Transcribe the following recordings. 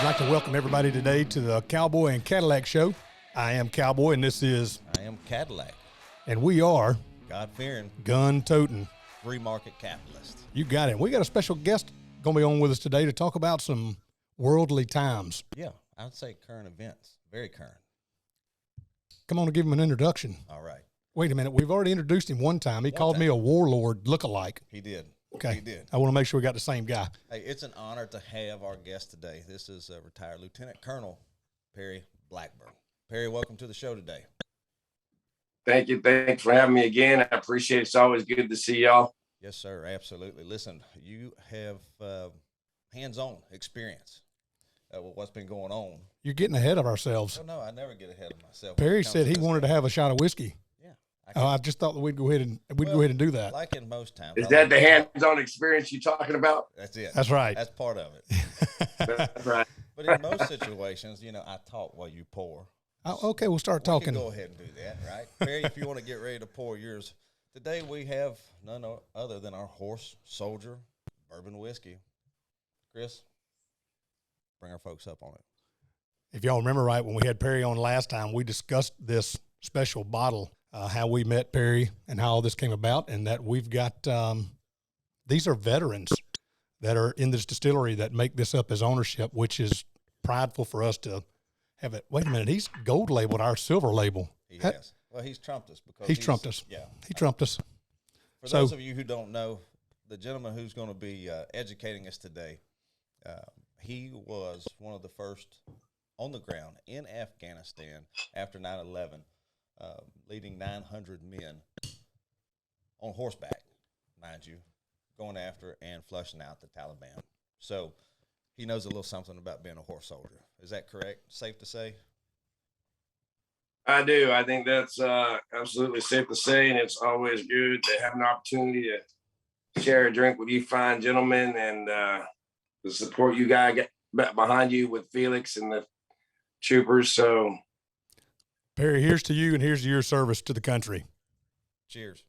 like to welcome everybody today to the Cowboy and Cadillac Show. I am Cowboy, and this is... I am Cadillac. And we are... God-fearing. Gun-toting. Free market capitalist. You got it. We got a special guest going to be on with us today to talk about some worldly times. Yeah, I would say current events. Very current. Come on and give him an introduction. All right. Wait a minute. We've already introduced him one time. He called me a warlord look-alike. He did. Okay. He did. I want to make sure we got the same guy. Hey, it's an honor to have our guest today. This is retired Lieutenant Colonel Perry Blackburn. Perry, welcome to the show today. Thank you. Thanks for having me again. I appreciate it. It's always good to see y'all. Yes, sir. Absolutely. Listen, you have hands-on experience with what's been going on. You're getting ahead of ourselves. Oh, no, I never get ahead of myself. Perry said he wanted to have a shot of whiskey. Yeah. I just thought that we'd go ahead and do that. Like in most times. Is that the hands-on experience you're talking about? That's it. That's right. That's part of it. That's right. But in most situations, I talk while you pour. Okay, we'll start talking. We can go ahead and do that, right? Perry, if you want to get ready to pour yours. Today we have none other than our horse soldier bourbon whiskey. Chris, bring our folks up on it. If y'all remember right, when we had Perry on last time, we discussed this special bottle, how we met Perry and how all this came about, and that we've got, these are veterans that are in this distillery that make this up as ownership, which is prideful for us to have it. Wait a minute, he's gold labeled our silver label. He has. Well, he's trumped us. Because he's trumped us. Yeah. He trumped us. For those of you who don't know, the gentleman who's going to be educating us today, he was one of the first on the ground in Afghanistan after 9/11, leading 900 men on horseback, mind you, going after and flushing out the Taliban. So he knows a little something about being a horse soldier. Is that correct? Safe to say? I do. I think that's absolutely safe to say, and it's always good to have an opportunity to share a drink with you fine gentlemen and the support you guys get behind you with Felix and the troopers. So, Perry, here's to you, and here's to your service to the country. Cheers.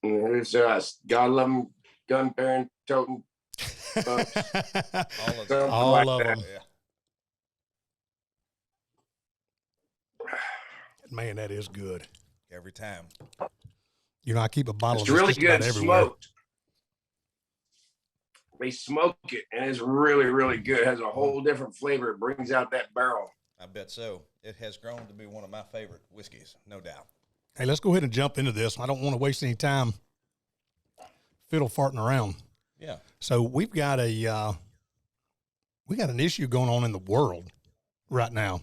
And here's to us. God love them, gun bearing, toting folks. All of them. Yeah. Man, that is good. Every time. I keep a bottle It's of this really just about good everywhere. smoked. They smoke it, and it's really, really good. It has a whole different flavor. It brings out that barrel. I bet so. It has grown to be one of my favorite whiskeys, no doubt. Hey, let's go ahead and jump into this. I don't want to waste any time fiddle farting around. Yeah. So we got an issue going on in the world right now.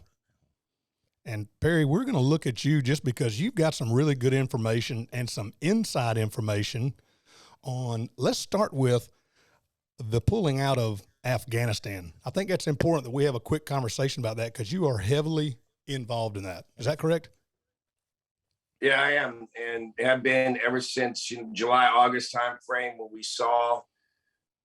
And Perry, we're going to look at you just because you've got some really good information and some inside information on, let's start with the pulling out of Afghanistan. I think that's important that we have a quick conversation about that because you are heavily involved in that. Is that correct? Yeah, I am, and have been ever since July, August time frame when we saw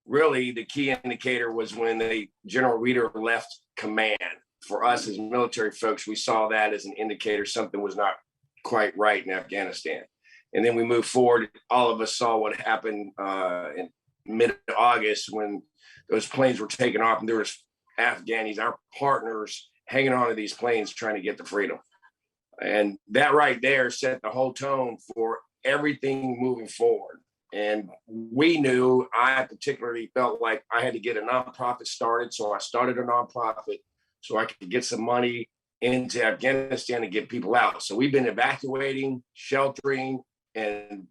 really the key indicator was when the General Reeder left command. For us as military folks, we saw that as an indicator something was not quite right in Afghanistan. And then we moved forward. All of us saw what happened in mid-August when those planes were taken off and there was Afghanis, our partners, hanging on to these planes trying to get to freedom. And that right there set the whole tone for everything moving forward. And we knew, I particularly felt like I had to get a nonprofit started. So I started a nonprofit so I could get some money into Afghanistan to get people out. So we've been evacuating, sheltering, and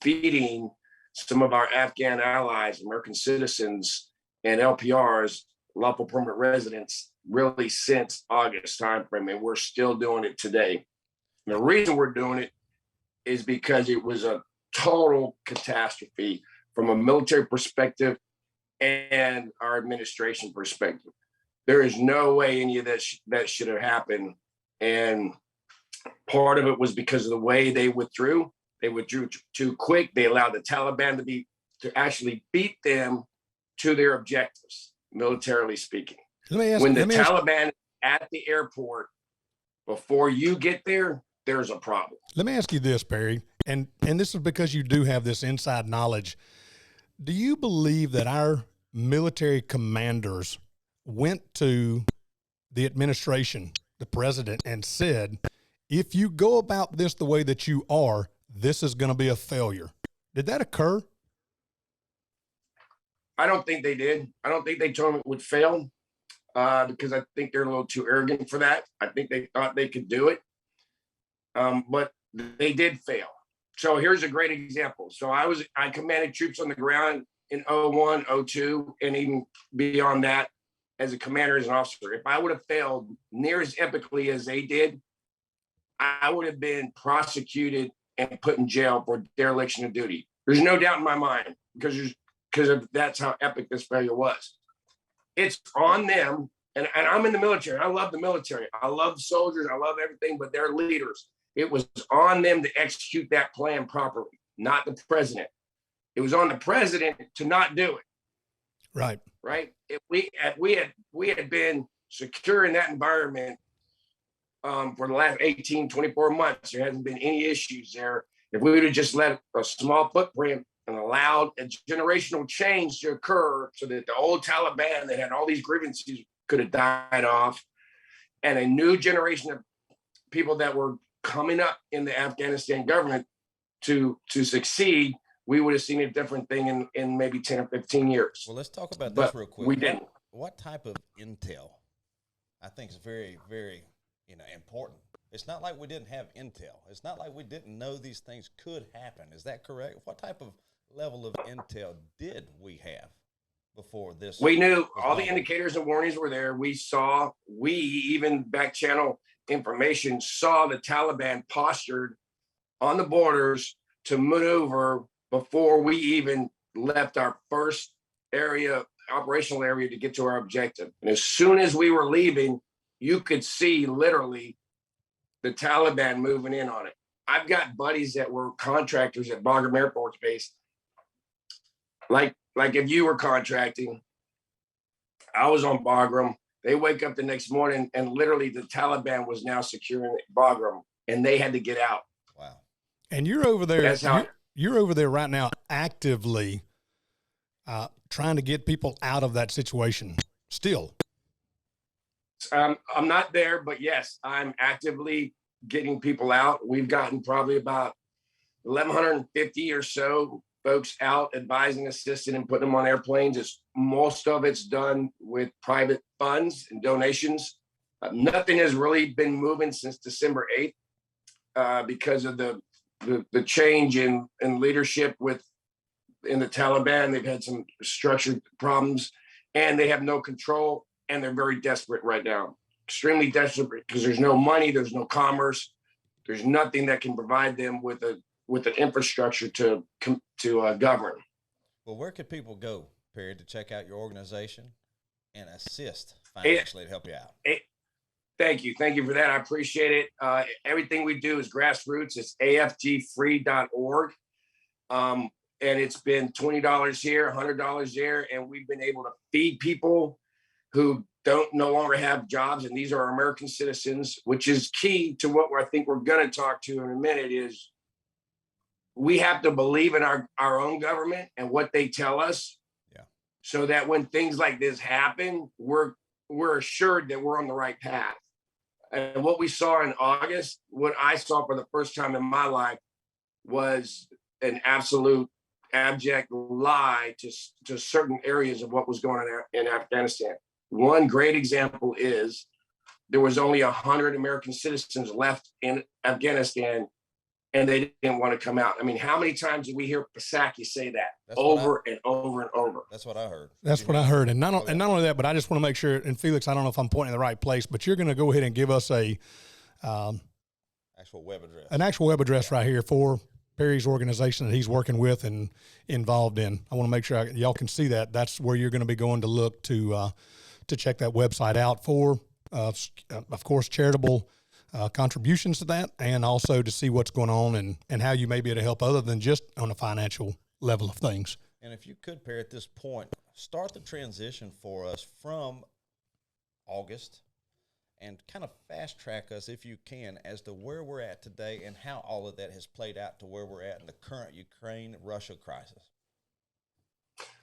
feeding some of our Afghan allies, American citizens, and LPRs, lawful permanent residents, really since August timeframe, and we're still doing it today. And the reason we're doing it is because it was a total catastrophe from a military perspective and our administration perspective. There is no way any of that should have happened. And part of it was because of the way they withdrew. They withdrew too quick. They allowed the Taliban to actually beat them to their objectives, militarily speaking. When the Taliban at the airport, before you get there, there's a problem. Let me ask you this, Perry, and this is because you do have this inside knowledge. Do you believe that our military commanders went to the administration, the president, and said, if you go about this the way that you are, this is going to be a failure. Did that occur? I don't think they did. I don't think they told them it would fail because I think they're a little too arrogant for that. I think they thought they could do it, but they did fail. So here's a great example. So I commanded troops on the ground in 01, 02, and even beyond that as a commander, as an officer. If I would have failed near as epically as they did, I would have been prosecuted and put in jail for dereliction of duty. There's no doubt in my mind because that's how epic this failure was. It's on them. And I'm in the military. I love the military. I love soldiers. I love everything, but they're leaders. It was on them to execute that plan properly, not the president. It was on the president to not do it. Right. Right. If we had been secure in that environment for the last 18, 24 months, there hasn't been any issues there. If we would have just let a small footprint and allowed a generational change to occur so that the old Taliban that had all these grievances could have died off, and a new generation of people that were coming up in the Afghanistan government to succeed, we would have seen a different thing in maybe 10 or 15 years. Well, let's talk about this real quick. We didn't. What type of intel? I think is very, very, important. It's not like we didn't have intel. It's not like we didn't know these things could happen. Is that correct? What type of level of intel did we have before this? We knew all the indicators and warnings were there. We even back channel information, saw the Taliban postured on the borders to maneuver before we even left our first operational area to get to our objective. And as soon as we were leaving, you could see literally the Taliban moving in on it. I've got buddies that were contractors at Bagram Air Force Base. Like if you were contracting, I was on Bagram. They wake up the next morning and literally the Taliban was now securing Bagram and they had to get out. Wow. And you're over there. You're over there right now actively trying to get people out of that situation still. I'm not there, but yes, I'm actively getting people out. We've gotten probably about 1,150 or so folks out, advising, assisting, and putting them on airplanes. Most of it's done with private funds and donations. Nothing has really been moving since December 8th because of the change in leadership in the Taliban. They've had some structured problems and they have no control, and they're very desperate right now, extremely desperate because there's no money, there's no commerce, there's nothing that can provide them with an infrastructure to govern. Well, where could people go, Perry, to check out your organization and assist financially to help you out? Thank you for that. I appreciate it. Everything we do is grassroots. It's aftfree.org. And it's been $20 here, $100 there. And we've been able to feed people who no longer have jobs. And these are American citizens, which is key to what I think we're going to talk to in a minute is we have to believe in our own government and what they tell us. Yeah. So that when things like this happen, we're assured that we're on the right path. And what we saw in August, what I saw for the first time in my life was an absolute abject lie to certain areas of what was going on in Afghanistan. One great example is there was only 100 American citizens left in Afghanistan and they didn't want to come out. I mean, how many times did we hear Psaki say that over and over and over? That's what I heard. That's what I heard. And not only that, but I just want to make sure, and Felix, I don't know if I'm pointing in the right place, but you're going to go ahead and give us actual web address. An actual web address right here for Perry's organization that he's working with and involved in. I want to make sure y'all can see that. That's where you're going to be going to look to check that website out for, of course, charitable contributions to that, and also to see what's going on and how you may be able to help other than just on a financial level of things. And if you could, Perry, at this point, start the transition for us from August and kind of fast track us, if you can, as to where we're at today and how all of that has played out to where we're at in the current Ukraine-Russia crisis.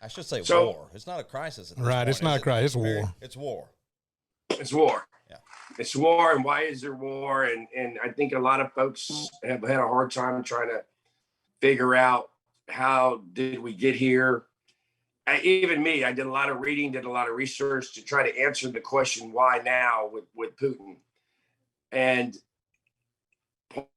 I should say war. It's not a crisis. Right, it's not a crisis. It's war. It's war. It's war. it's war, and why is there war? And I think a lot of folks have had a hard time trying to figure out how did we get here. Even me, I did a lot of reading, did a lot of research to try to answer the question why now with Putin. And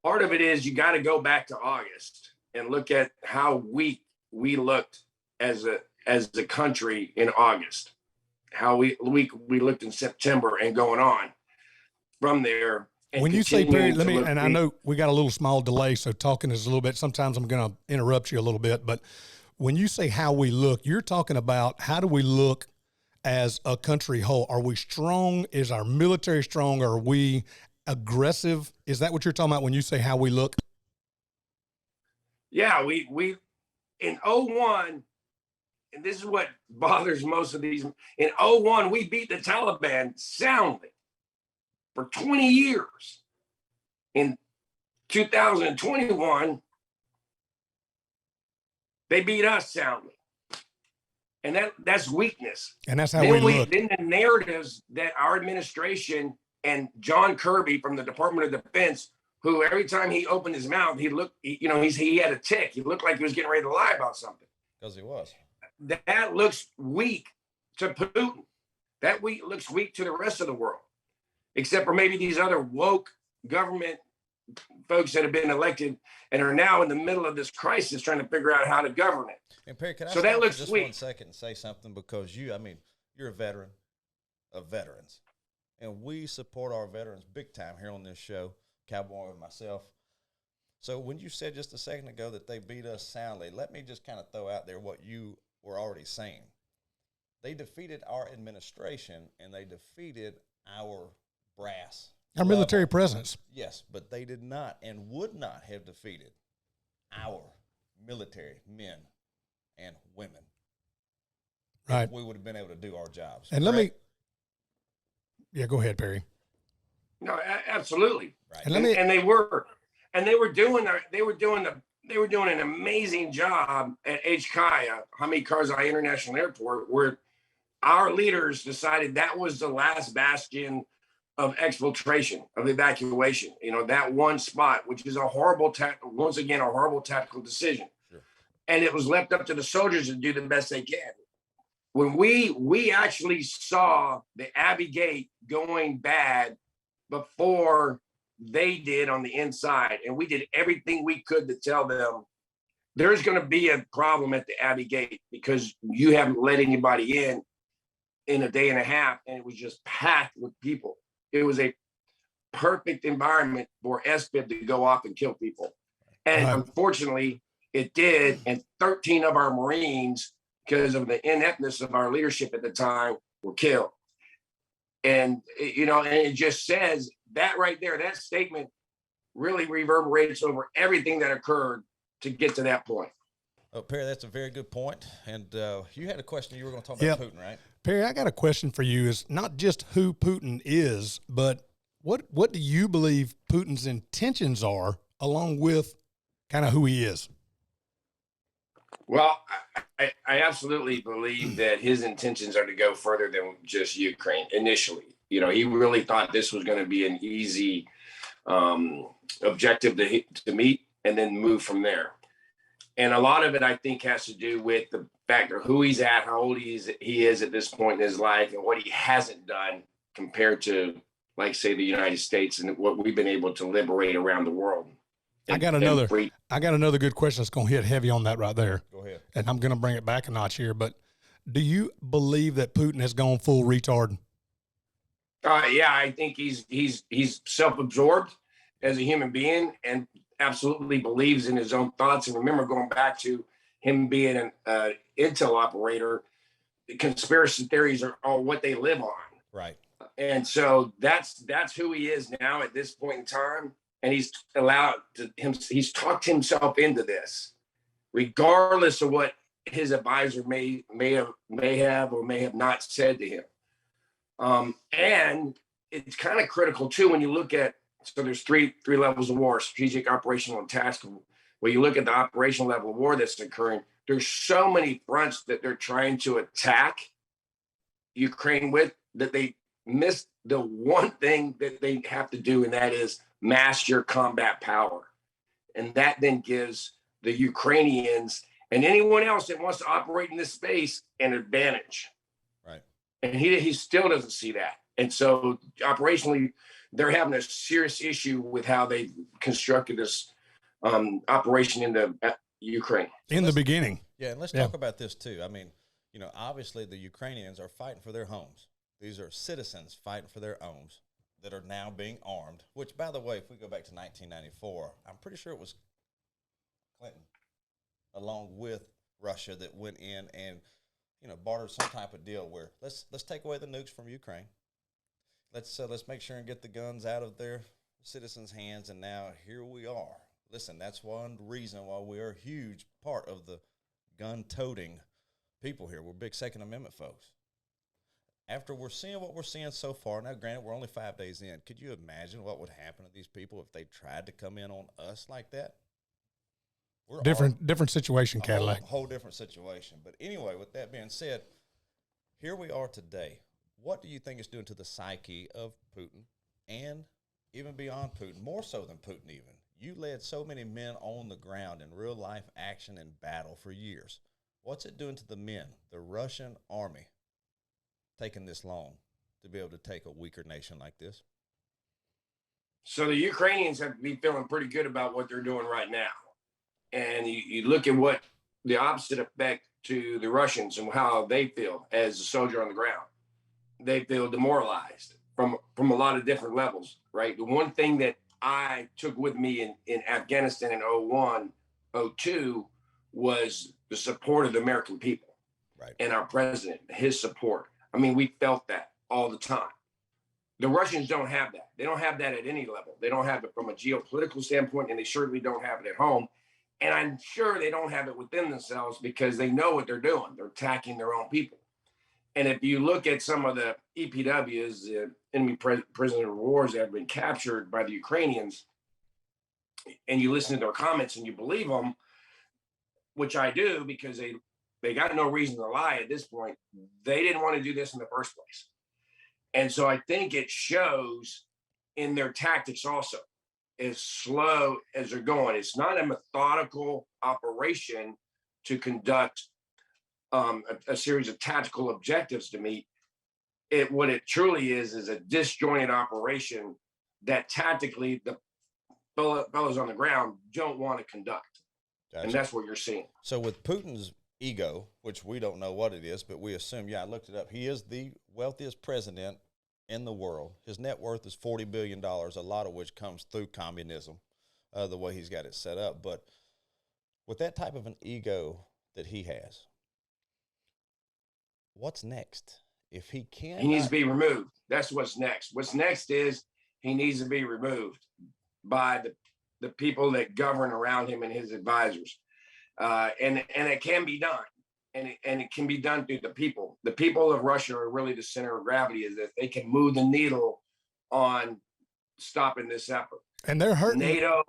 part of it is you got to go back to August and look at how weak we looked as a country in August, how we looked in September and going on from there. When you say Perry, and I know we got a little small delay, so talking is a little bit, sometimes I'm going to interrupt you a little bit, but when you say how we look, you're talking about how do we look as a country whole? Are we strong? Is our military strong? Are we aggressive? Is that what you're talking about when you say how we look? Yeah, we in 01, and this is what bothers most of these, in 01, we beat the Taliban soundly for 20 years. In 2021, they beat us soundly. And that's weakness. And that's how we look. Then the narratives that our administration and John Kirby from the Department of Defense, who every time he opened his mouth, he had a tick. He looked like he was getting ready to lie about something. Because he was. That looks weak to Putin. That looks weak to the rest of the world, except for maybe these other woke government folks that have been elected and are now in the middle of this crisis trying to figure out how to govern it. And Perry, can I that looks just weak. 1 second and say something? Because you're a veteran of veterans. And we support our veterans big time here on this show, Cowboy and myself. So when you said just a second ago that they beat us soundly, let me just kind of throw out there what you were already saying. They defeated our administration and they defeated our brass. Our military presence. Yes, but they did not and would not have defeated our military men and women. Right. We would have been able to do our jobs. And go ahead, Perry. No, absolutely. Right. And they were doing an amazing job at HKIA, Hamid Karzai International Airport, where our leaders decided that was the last bastion of exfiltration, of evacuation. That one spot, which is a horrible tactical decision. Sure. And it was left up to the soldiers to do the best they can. When we actually saw the Abbey Gate going bad before they did on the inside, and we did everything we could to tell them there's going to be a problem at the Abbey Gate because you haven't let anybody in a day and a half, and it was just packed with people. It was a perfect environment for SBIB to go off and kill people. And unfortunately, it did. And 13 of our Marines, because of the ineptness of our leadership at the time, were killed. And it just says that right there, that statement really reverberates over everything that occurred to get to that point. Oh, Perry, that's a very good point. And you had a question you were going to talk about Putin, right? Perry, I got a question for you. Is not just who Putin is, but what do you believe Putin's intentions are, along with kind of who he is? Well, I absolutely believe that his intentions are to go further than just Ukraine initially. He really thought this was going to be an easy objective to meet and then move from there. And a lot of it, I think, has to do with the fact of who he's at, how old he is at this point in his life, and what he hasn't done compared to, like, say, the United States and what we've been able to liberate around the world. I got another good question that's going to hit heavy on that right there. Go ahead. And I'm going to bring it back a notch here. But do you believe that Putin has gone full retard? Yeah, I think he's self-absorbed as a human being and absolutely believes in his own thoughts. And remember, going back to him being an intel operator, conspiracy theories are what they live on. Right. And so that's who he is now at this point in time. And he's talked himself into this, regardless of what his advisor may have or may have not said to him. And it's kind of critical too when you look at, so there's three levels of war: strategic, operational, and tactical. When you look at the operational level of war that's occurring, there's so many fronts that they're trying to attack Ukraine with that they missed the one thing that they have to do, and that is mass your combat power. And that then gives the Ukrainians and anyone else that wants to operate in this space an advantage. Right. And he still doesn't see that. And so operationally, they're having a serious issue with how they constructed this operation into Ukraine. In the beginning. Yeah, and let's talk about this too. I mean, you know, obviously the Ukrainians are fighting for their homes. These are citizens fighting for their homes that are now being armed, which, by the way, if we go back to 1994, I'm pretty sure it was Clinton, along with Russia, that went in and, you know, bartered some type of deal where let's take away the nukes from Ukraine. Let's make sure and get the guns out of their citizens' hands, and now here we are. Listen, that's one reason why we are a huge part of the gun-toting people here. We're big Second Amendment folks. After we're seeing what we're seeing so far, now granted we're only 5 days in, could you imagine what would happen to these people if they tried to come in on us like that? We're Different situation, Cadillac. Whole different situation. But anyway, with that being said, here we are today. What do you think it's doing to the psyche of Putin and even beyond Putin, more so than Putin even? You led so many men on the ground in real life action and battle for years. What's it doing to the men, the Russian army, taking this long to be able to take a weaker nation like this? So the Ukrainians have to be feeling pretty good about what they're doing right now. And you look at what the opposite effect to the Russians and how they feel as a soldier on the ground. They feel demoralized from a lot of different levels, right? The one thing that I took with me in Afghanistan in 01, 02 was the support of the American people, right, and our president, his support. I mean, we felt that all the time. The Russians don't have that. They don't have that at any level. They don't have it from a geopolitical standpoint, and they certainly don't have it at home. And I'm sure they don't have it within themselves because they know what they're doing. They're attacking their own people. And if you look at some of the EPWs, enemy prisoner of wars that have been captured by the Ukrainians, and you listen to their comments and you believe them, which I do because they got no reason to lie at this point. They didn't want to do this in the first place. And so I think it shows in their tactics also, as slow as they're going. It's not a methodical operation to conduct a series of tactical objectives to meet. What it truly is a disjointed operation that tactically the fellows on the ground don't want to conduct. Gotcha. And that's what you're seeing. So with Putin's ego, which we don't know what it is, but we assume, I looked it up. He is the wealthiest president in the world. His net worth is $40 billion, a lot of which comes through communism, the way he's got it set up. But with that type of an ego that he has, what's next? If he can't, he needs to be removed. That's what's next. What's next is he needs to be removed by the people that govern around him and his advisors. And it can be done. And it can be done through the people. The people of Russia are really the center of gravity, is that they can move the needle on stopping this effort. And they're hurting. NATO.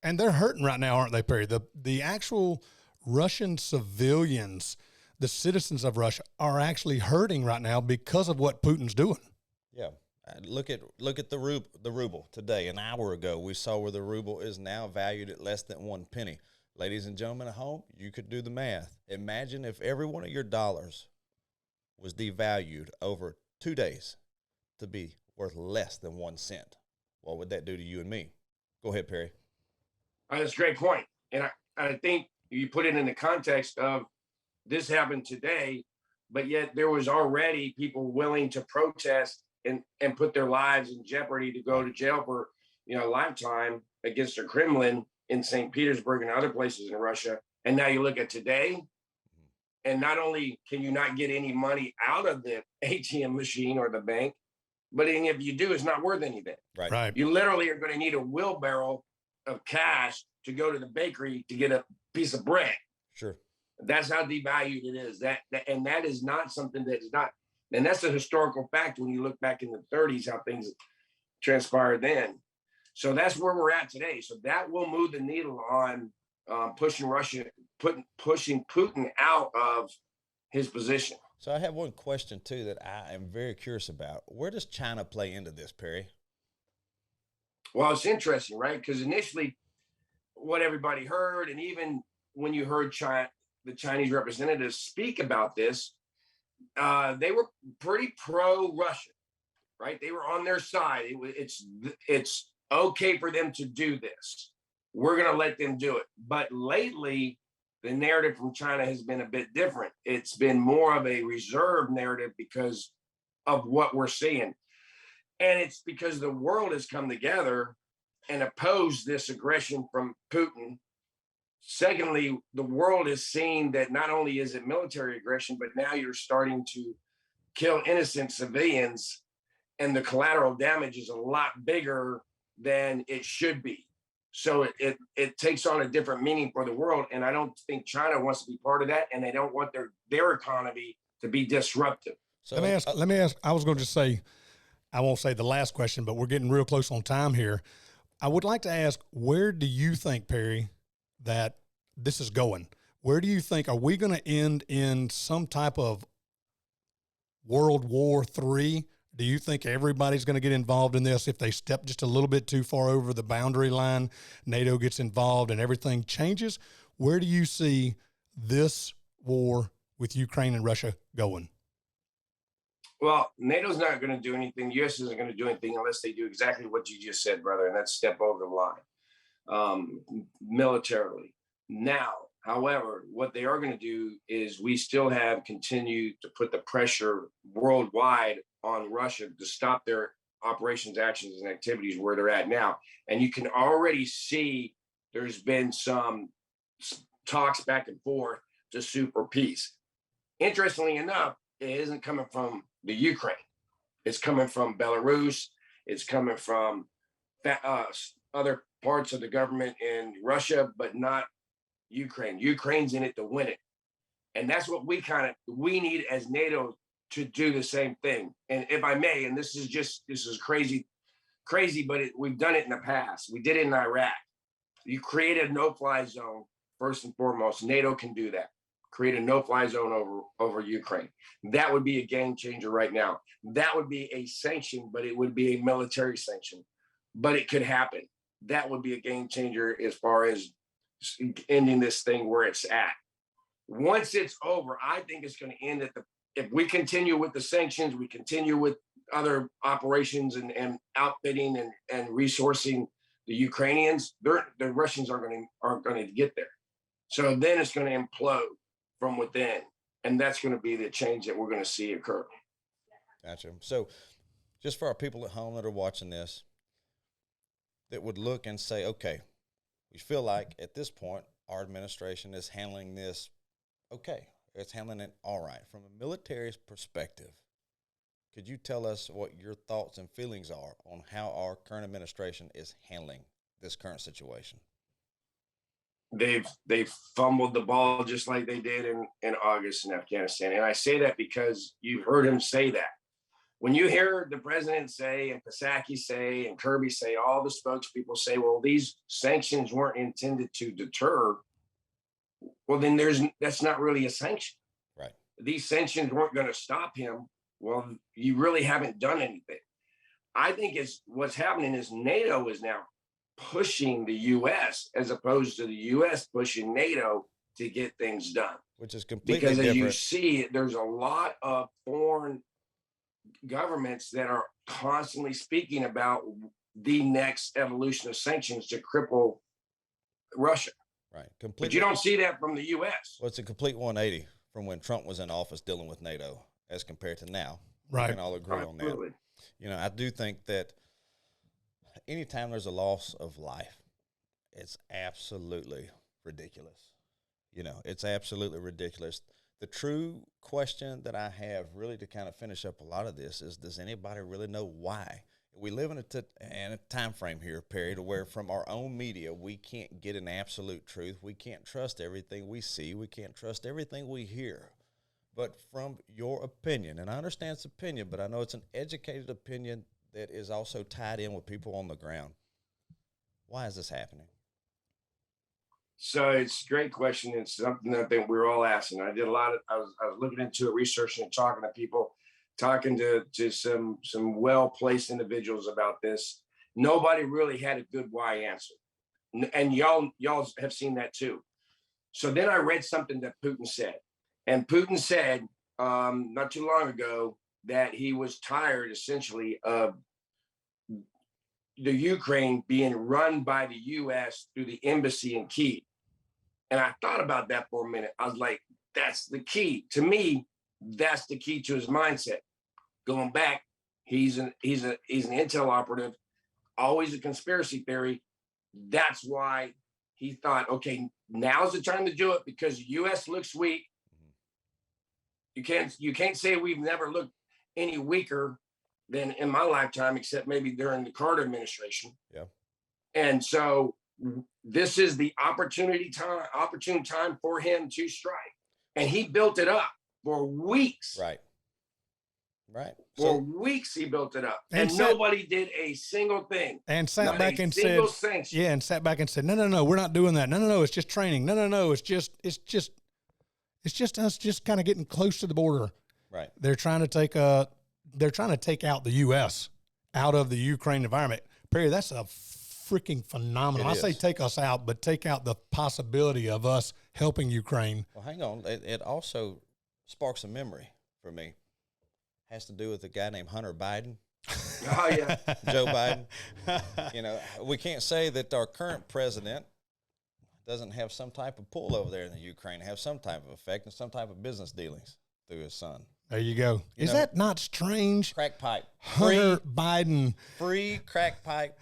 And they're hurting right now, aren't they, Perry? The actual Russian civilians, the citizens of Russia, are actually hurting right now because of what Putin's doing. Yeah. Look at the ruble today. An hour ago, we saw where the ruble is now valued at less than 1 penny. Ladies and gentlemen at home, you could do the math. Imagine if every one of your dollars was devalued over 2 days to be worth less than 1 cent. What would that do to you and me? Go ahead, Perry. That's a great point. And I think you put it in the context of this happened today, but yet there was already people willing to protest and put their lives in jeopardy to go to jail for, a lifetime against the Kremlin in St. Petersburg and other places in Russia. And now you look at today, and not only can you not get any money out of the ATM machine or the bank, but even if you do, it's not worth anything. Right. You literally are going to need a wheelbarrow of cash to go to the bakery to get a piece of bread. Sure. That's how devalued it is. And that is not something that is not, and that's a historical fact when you look back in the 30s, how things transpired then. So that's where we're at today. So that will move the needle on pushing Russia, pushing Putin out of his position. So I have one question too that I am very curious about. Where does China play into this, Perry? Well, it's interesting, right? Because initially, what everybody heard, and even when you heard the Chinese representatives speak about this, they were pretty pro-Russian, right? They were on their side. It's okay for them to do this. We're going to let them do it. But lately, the narrative from China has been a bit different. It's been more of a reserved narrative because of what we're seeing. And it's because the world has come together and opposed this aggression from Putin. Secondly, the world is seeing that not only is it military aggression, but now you're starting to kill innocent civilians, and the collateral damage is a lot bigger than it should be. So it takes on a different meaning for the world, and I don't think China wants to be part of that, and they don't want their economy to be disruptive. So let me ask. I was going to say, I won't say the last question, but we're getting real close on time here. I would like to ask, where do you think, Perry, that this is going? Where do you think, are we going to end in some type of World War III? Do you think everybody's going to get involved in this? If they step just a little bit too far over the boundary line, NATO gets involved and everything changes? Where do you see this war with Ukraine and Russia going? Well, NATO's not going to do anything. The U.S. isn't going to do anything unless they do exactly what you just said, brother, and that's step over the line militarily. Now, however, what they are going to do is we still have continued to put the pressure worldwide on Russia to stop their operations, actions, and activities where they're at now. And you can already see there's been some talks back and forth to sue for peace. Interestingly enough, it isn't coming from the Ukraine. It's coming from Belarus. It's coming from other parts of the government in Russia, but not Ukraine. Ukraine's in it to win it. And that's what we need as NATO to do the same thing. And if I may, and this is crazy, but we've done it in the past. We did it in Iraq. You create a no-fly zone, first and foremost. NATO can do that. Create a no-fly zone over Ukraine. That would be a game changer right now. That would be a sanction, but it would be a military sanction. But it could happen. That would be a game changer as far as ending this thing where it's at. Once it's over, I think it's going to end if we continue with the sanctions, we continue with other operations and outfitting and resourcing the Ukrainians, the Russians aren't going to get there. So then it's going to implode from within. And that's going to be the change that we're going to see occur. Gotcha. So just for our people at home that are watching this, that would look and say, okay, we feel like at this point, our administration is handling this okay. It's handling it all right. From a military perspective, could you tell us what your thoughts and feelings are on how our current administration is handling this current situation? They've fumbled the ball just like they did in August in Afghanistan. And I say that because you've heard him say that. When you hear the president say, and Psaki say, and Kirby say, all the spokespeople say, well, these sanctions weren't intended to deter. Well, then that's not really a sanction. Right. These sanctions weren't going to stop him. Well, you really haven't done anything. I think what's happening is NATO is now pushing the U.S. as opposed to the U.S. pushing NATO to get things done. Which is completely because as different. you see, there's a lot of foreign governments that are constantly speaking about the next evolution of sanctions to cripple Russia. Right. Completely. But you don't see that from the U.S. Well, it's a complete 180 from when Trump was in office dealing with NATO as compared to now. Right. We can all agree on that. You know, I do think that anytime there's a loss of life, it's absolutely ridiculous. You know, it's absolutely ridiculous. The true question that I have really to kind of finish up a lot of this is, does anybody really know why? We live in a time frame here, Perry, to where from our own media, we can't get an absolute truth. We can't trust everything we see. We can't trust everything we hear. But from your opinion, and I understand it's opinion, but I know it's an educated opinion that is also tied in with people on the ground. Why is this happening? So it's a great question. It's something that I think we're all asking. I was looking into it, researching it, talking to people, talking to some well-placed individuals about this. Nobody really had a good why answer. And y'all have seen that too. So then I read something that Putin said. And Putin said not too long ago that he was tired essentially of the Ukraine being run by the U.S. through the embassy in Kyiv. And I thought about that for a minute. I was like, that's the key. To me, that's the key to his mindset. Going back, he's an intel operative, always a conspiracy theory. That's why he thought, okay, now's the time to do it because the U.S. looks weak. You can't say we've never looked any weaker than in my lifetime, except maybe during the Carter administration. Yeah. And so this is the opportune time for him to strike. And he built it up for weeks. Right. Right. For weeks he built it up. And nobody did a single thing. And sat back and said, no, we're not doing that. No, it's just training. No, it's just us just kind of getting close to the border. Right. They're trying to take out the U.S. out of the Ukraine environment. Perry, that's a freaking phenomenal. I say take us out, but take out the possibility of us helping Ukraine. Well, hang on. It also sparks a memory for me. Has to do with a guy named Hunter Biden. Oh, yeah. Joe Biden. You know, we can't say that our current president doesn't have some type of pull over there in the Ukraine, have some type of effect and some type of business dealings through his son. There you go. Is that not strange? Crack pipe. Hunter Biden. Free crack pipe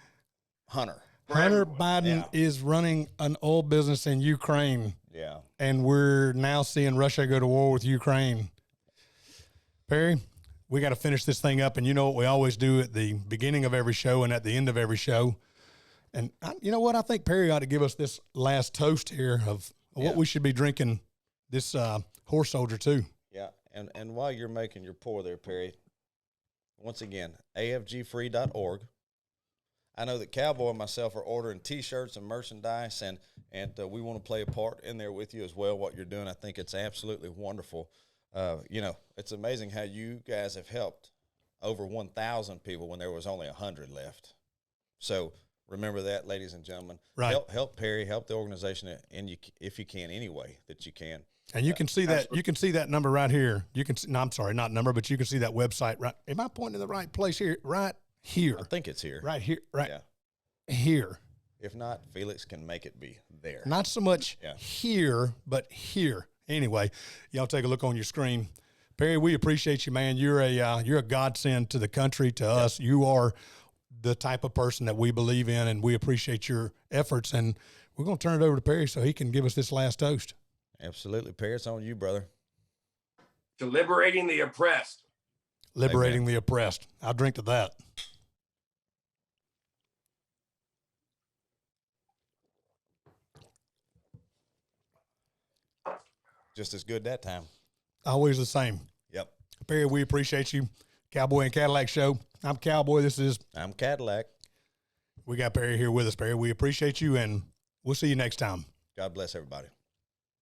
Hunter. Hunter Biden is running an oil business in Ukraine. Yeah. And we're now seeing Russia go to war with Ukraine. Perry, we got to finish this thing up. And you know what we always do at the beginning of every show and at the end of every show. And you know what? I think Perry ought to give us this last toast here of what we should be drinking this horse soldier too. Yeah. And while you're making your pour there, Perry, once again, afgfree.org. I know that Cowboy and myself are ordering T-shirts and merchandise, and we want to play a part in there with you as well, what you're doing. I think it's absolutely wonderful. You know, it's amazing how you guys have helped over 1,000 people when there was only 100 left. So remember that, ladies and gentlemen. Right. Help Perry, help the organization, and if you can, any way that you can. And you can see that you can see that number right here. You can no, I'm sorry, not number, but you can see that website right. Am I pointing in the right place here? Right here. I think it's here. Right here. Right here. If not, Felix can make it be there. Not so much here, but here. Anyway, y'all take a look on your screen. Perry, we appreciate you, man. You're a godsend to the country, to us. You are the type of person that we believe in, and we appreciate your efforts. And we're going to turn it over to Perry so he can give us this last toast. Absolutely. Perry, it's on you, brother. To liberating the oppressed. Liberating the oppressed. I'll drink to that. Just as good that time. Always the same. Yep. Perry, we appreciate you. Cowboy and Cadillac Show. I'm Cowboy. I'm Cadillac. We got Perry here with us, Perry. We appreciate you, and we'll see you next time. God bless everybody.